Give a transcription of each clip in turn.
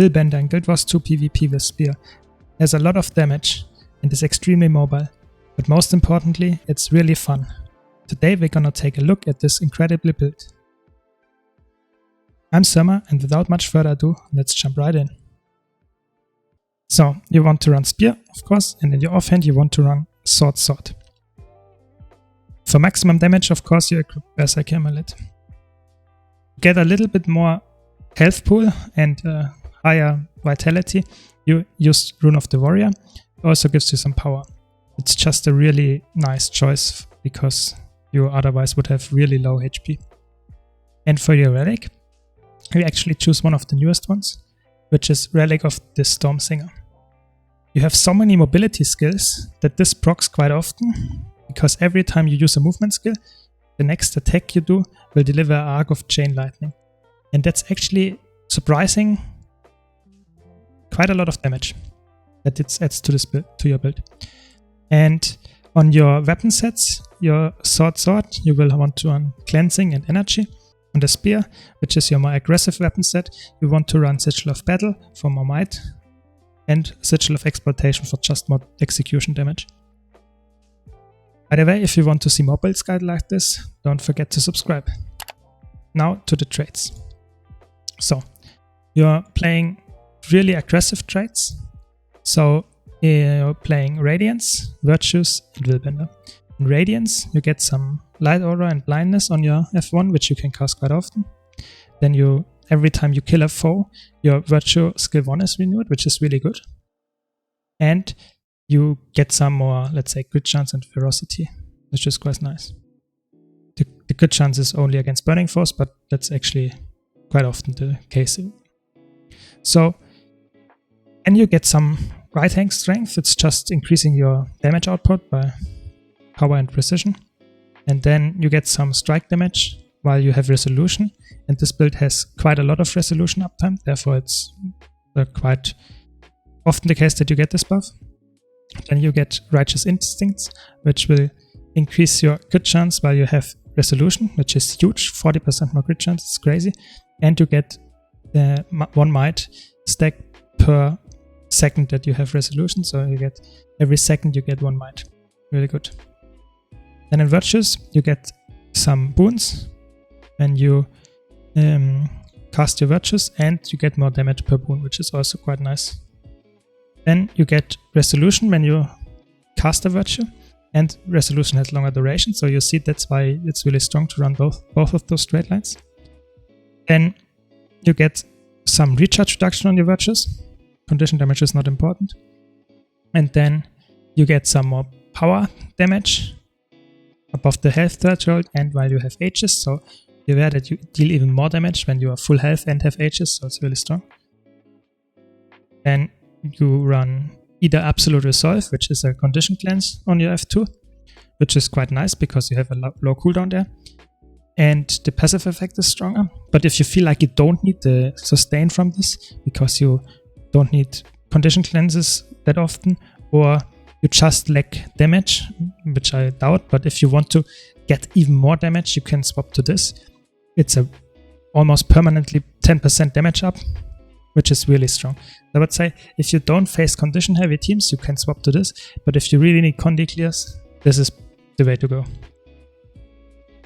Willbender in Guild Wars 2 PvP with Spear. Has a lot of damage and is extremely mobile, but most importantly, it's really fun. Today we're gonna take a look at this incredible build. I'm Summer, and without much further ado, let's jump right in. So, you want to run Spear, of course, and in your offhand you want to run Sword. For maximum damage, of course, you equip Berserk Amulet. Get a little bit more health pool and higher vitality, you use Rune of the Warrior. It also gives you some power. It's just a really nice choice because you otherwise would have really low HP. And for your relic, you actually choose one of the newest ones, which is Relic of the Storm Singer. You have so many mobility skills that this procs quite often, because every time you use a movement skill, the next attack you do will deliver an arc of chain lightning. And that's actually surprising quite a lot of damage that it adds to this build, to your build. And on your weapon sets, your sword, you will want to run Cleansing and Energy. On the Spear, which is your more aggressive weapon set, you want to run Sigil of Battle for more might and Sigil of Exploitation for just more execution damage. By the way, if you want to see more builds guide like this, don't forget to subscribe. Now to the traits. So, you're playing really aggressive traits. So, you're playing Radiance, Virtues, and Willbender. In Radiance, you get some Light Aura and Blindness on your F1, which you can cast quite often. Then every time you kill a foe, your Virtue skill 1 is renewed, which is really good. And you get some more, let's say, crit chance and ferocity, which is quite nice. The crit chance is only against Burning Force, but that's actually quite often the case. So, and you get some right hand strength. It's just increasing your damage output by power and precision. And then you get some strike damage while you have resolution. And this build has quite a lot of resolution uptime. Therefore, it's quite often the case that you get this buff. Then you get Righteous Instincts, which will increase your crit chance while you have resolution, which is huge. 40% more crit chance. It's crazy. And you get 1 might stack per second that you have resolution. So you get every second you get 1 might. Really good. Then in Virtues, you get some boons when you cast your Virtues, and you get more damage per boon, which is also quite nice. Then you get Resolution when you cast a Virtue, and Resolution has longer duration, so you see that's why it's really strong to run both of those straight lines. Then you get some recharge reduction on your Virtues. Condition damage is not important. And then you get some more power damage above the health threshold and while you have Aegis, so you're aware that you deal even more damage when you are full health and have Aegis, so it's really strong. Then you run either Absolute Resolve, which is a condition cleanse on your F2, which is quite nice because you have a low cooldown there. And the passive effect is stronger, but if you feel like you don't need the sustain from this, because you don't need condition cleanses that often, or you just lack damage, which I doubt, but if you want to get even more damage, you can swap to this. It's a almost permanently 10% damage up, which is really strong. I would say if you don't face condition heavy teams, you can swap to this, but if you really need condi clears, this is the way to go.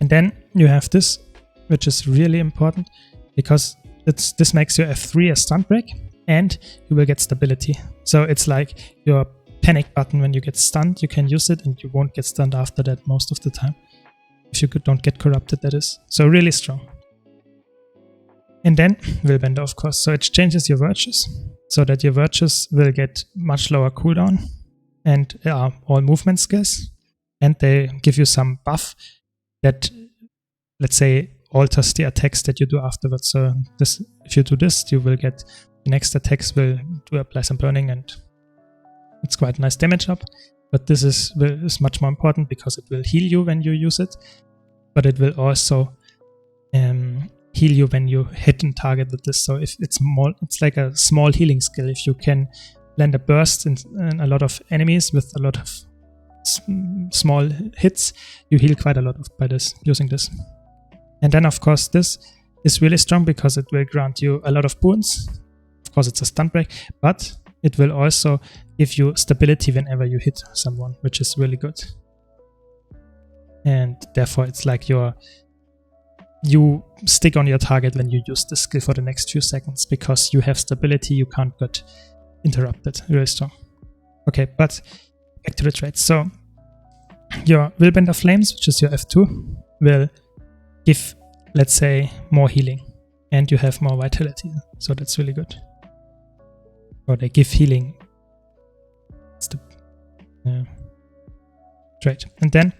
And then you have this, which is really important because this makes your F3 a stun break, and you will get stability. So it's like your panic button when you get stunned, you can use it and you won't get stunned after that most of the time. If you don't get corrupted, that is. So really strong. And then Willbender, of course. So it changes your Virtues so that your Virtues will get much lower cooldown and are all movement skills. And they give you some buff that, let's say, alters the attacks that you do afterwards. So if you do this, you will get the next attacks will apply some burning, and it's quite a nice damage up. But this is much more important because it will heal you when you use it, but it will also heal you when you hit and target with this. So if it's like a small healing skill. If you can land a burst in a lot of enemies with a lot of small hits, you heal quite a lot by using this. And then of course this is really strong because it will grant you a lot of boons. Of course, it's a stun break, but it will also give you stability whenever you hit someone, which is really good. And therefore, it's like you stick on your target when you use the skill for the next few seconds, because you have stability, you can't get interrupted. Really strong. Okay, but back to the traits. So your Willbender Flames, which is your F2, will give, let's say, more healing, and you have more vitality. So that's really good. Or they give healing. It's the trait. And then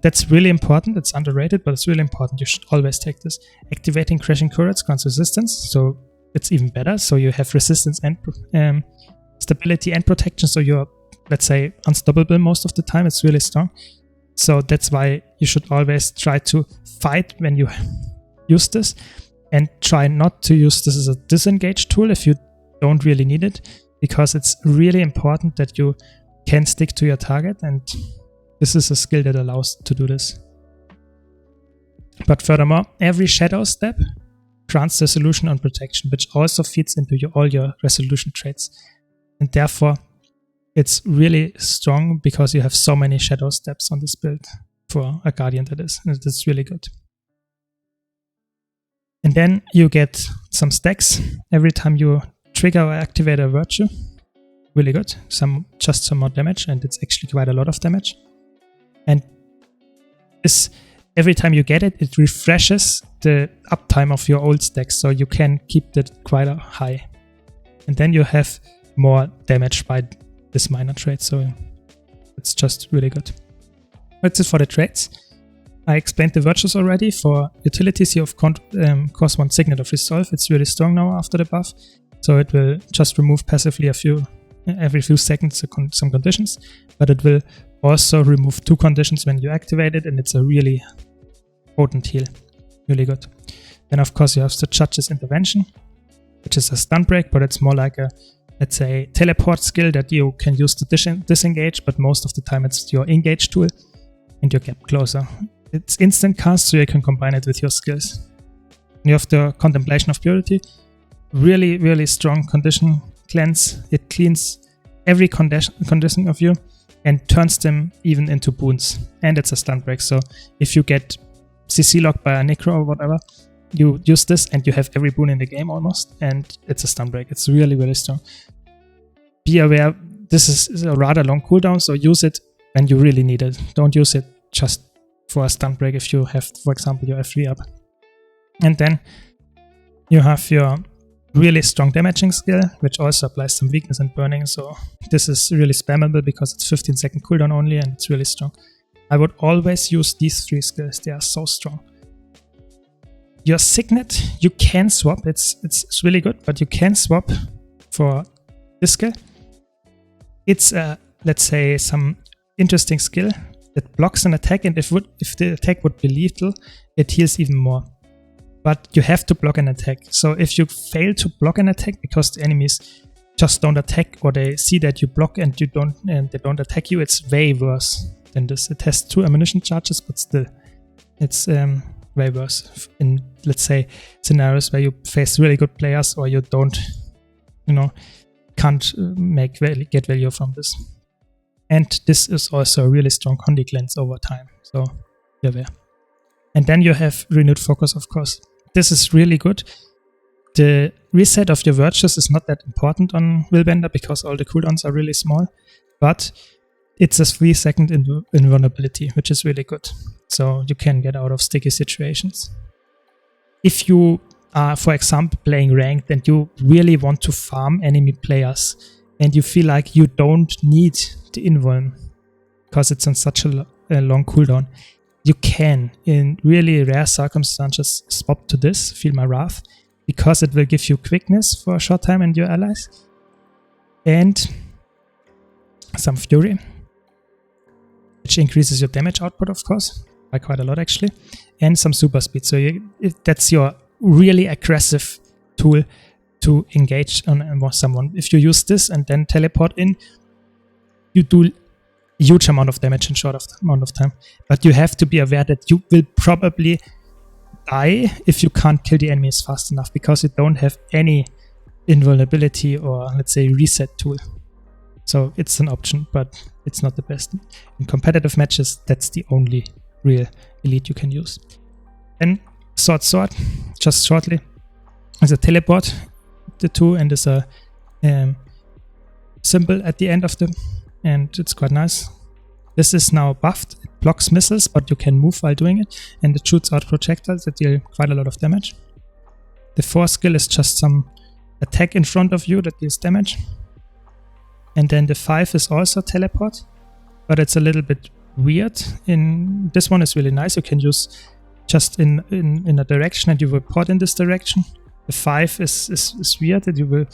that's really important. It's underrated, but it's really important. You should always take this. Activating Crashing Turrets grants resistance, so it's even better. So you have resistance and stability and protection. So you're, let's say, unstoppable most of the time. It's really strong. So that's why you should always try to fight when you use this, and try not to use this as a disengage tool if you don't really need it, because it's really important that you can stick to your target, and this is a skill that allows to do this. But furthermore, every shadow step grants resolution on protection, which also feeds into all your resolution traits. And therefore, it's really strong because you have so many shadow steps on this build for a guardian that is. And it's really good. And then you get some stacks every time you trigger or activate a virtue. Really good. Just some more damage, and it's actually quite a lot of damage. And this, every time you get it, it refreshes the uptime of your old stacks, so you can keep that quite high. And then you have more damage by this minor trait, so it's just really good. That's it for the traits. I explained the virtues already. For utilities, you of course want Signet of Resolve. It's really strong now after the buff, so it will just remove passively every few seconds some conditions, but it will also remove 2 conditions when you activate it, and it's a really potent heal. Really good. Then of course you have the Judge's Intervention, which is a stun break, but it's more like a, let's say, teleport skill that you can use to disengage, but most of the time it's your engage tool, and you get closer. It's instant cast, so you can combine it with your skills. You have the Contemplation of Purity. Really, really strong condition cleanse. It cleans every condition of you and turns them even into boons. And it's a stun break, so if you get CC locked by a Necro or whatever, you use this and you have every boon in the game almost, and it's a stun break. It's really, really strong. Be aware, this is a rather long cooldown, so use it when you really need it. Don't use it just for a stun break if you have, for example, your F3 up. And then you have your really strong damaging skill, which also applies some weakness and burning, so this is really spammable because it's 15-second cooldown only, and it's really strong. I would always use these 3 skills. They are so strong. Your Signet, you can swap. It's really good, but you can swap for this skill. It's let's say, some interesting skill that blocks an attack, and if the attack would be lethal, it heals even more. But you have to block an attack. So if you fail to block an attack because the enemies just don't attack, or they see that you block and they don't attack you, it's way worse than this. It has 2 ammunition charges, but still, it's way worse in, let's say, scenarios where you face really good players, or you don't, can't get value from this. And this is also a really strong Condi cleanse over time, so be aware. And then you have Renewed Focus, of course. This is really good. The reset of your virtues is not that important on Willbender because all the cooldowns are really small, but it's a 3-second invulnerability, which is really good. So you can get out of sticky situations. If you are, for example, playing ranked and you really want to farm enemy players and you feel like you don't need the invuln because it's on such a long cooldown, you can, in really rare circumstances, swap to this, Feel My Wrath, because it will give you quickness for a short time and your allies, and some Fury, which increases your damage output, of course, by quite a lot actually, and some super speed. So that's your really aggressive tool to engage on someone. If you use this and then teleport in, you do huge amount of damage in short amount of time, but you have to be aware that you will probably die if you can't kill the enemies fast enough, because you don't have any invulnerability or let's say reset tool. So it's an option, but it's not the best. In competitive matches, that's the only real elite you can use. Then sword, just shortly, is a teleport, the two, and there's a symbol at the end of them, and it's quite nice. This is now buffed. It blocks missiles, but you can move while doing it, and it shoots out projectiles that deal quite a lot of damage. The 4 skill is just some attack in front of you that deals damage. And then the 5 is also teleport, but it's a little bit weird. In this one is really nice. You can use just in a direction and you will port in this direction. The 5 is weird that you will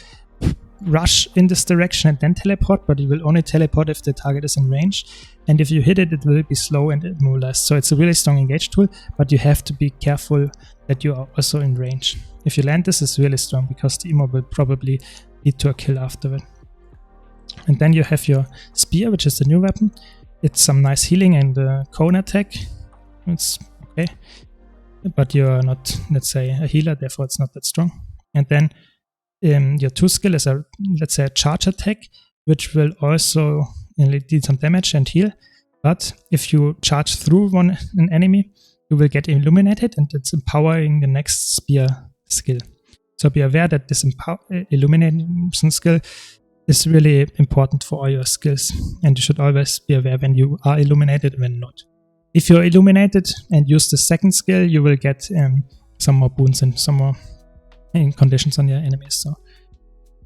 rush in this direction and then teleport, but you will only teleport if the target is in range. And if you hit it, it will be slow and immobilized. So it's a really strong engage tool, but you have to be careful that you are also in range. If you land this, is really strong because the immo will probably lead to a kill afterward. And then you have your spear, which is the new weapon. It's some nice healing and cone attack. It's okay, but you're not, let's say, a healer, therefore it's not that strong. And then your 2 skill is a, let's say, a charge attack, which will also deal some damage and heal. But if you charge through an enemy, you will get illuminated, and it's empowering the next spear skill. So be aware that this illumination skill is really important for all your skills, and you should always be aware when you are illuminated and when not. If you're illuminated and use the second skill, you will get some more boons and some more conditions on your enemies. So,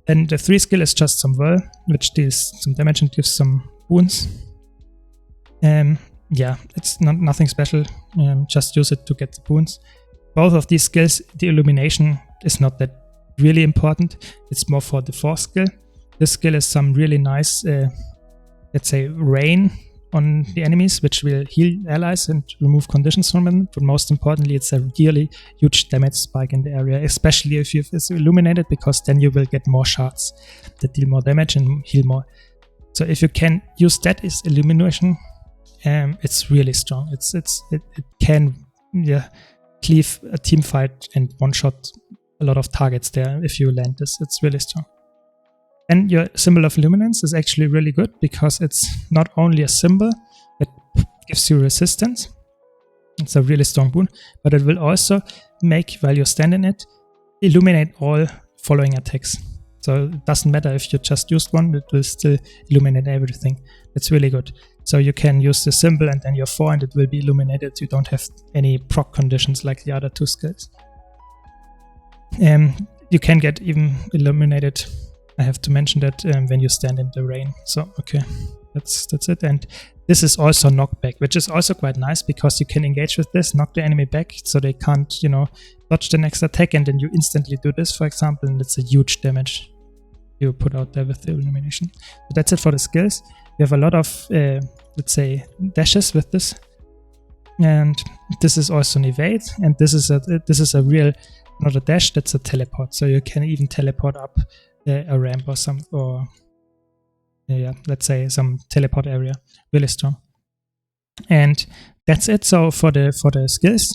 and the 3 skill is just some whirl, which deals some damage and gives some boons. Yeah, it's nothing special. Just use it to get the boons. Both of these skills, the illumination is not that really important. It's more for the 4th skill. This skill is some really nice, let's say, rain on the enemies, which will heal allies and remove conditions from them. But most importantly, it's a really huge damage spike in the area, especially if it's illuminated, because then you will get more shards that deal more damage and heal more. So if you can use that as illumination, it's really strong. It can cleave a team fight and one-shot a lot of targets there if you land this. It's really strong. And your symbol of luminance is actually really good because it's not only a symbol that gives you resistance, it's a really strong boon, but it will also make, while you stand in it, illuminate all following attacks. So it doesn't matter if you just used one, it will still illuminate everything. It's really good. So you can use the symbol and then your 4 and it will be illuminated. You don't have any proc conditions like the other 2 skills. You can get even illuminated, I have to mention that, when you stand in the rain. So okay, that's it. And this is also knockback, which is also quite nice because you can engage with this, knock the enemy back so they can't, dodge the next attack, and then you instantly do this, for example, and it's a huge damage you put out there with the illumination. So that's it for the skills. You have a lot of, let's say, dashes with this, and this is also an evade, and this is a real, not a dash, that's a teleport. So you can even teleport up a ramp or let's say some teleport area. Really strong. And that's it. So for the skills,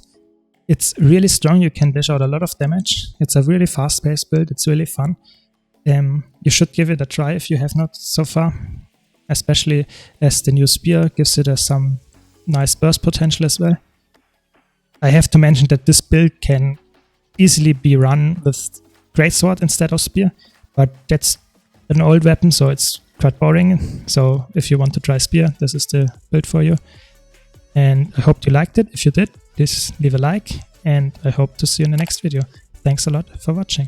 it's really strong. You can dish out a lot of damage. It's a really fast-paced build. It's really fun. You should give it a try if you have not so far, especially as the new spear gives it some nice burst potential as well. I have to mention that this build can easily be run with greatsword instead of spear, but that's an old weapon, so it's quite boring. So if you want to try spear, this is the build for you. And I hope you liked it. If you did, please leave a like, and I hope to see you in the next video. Thanks a lot for watching.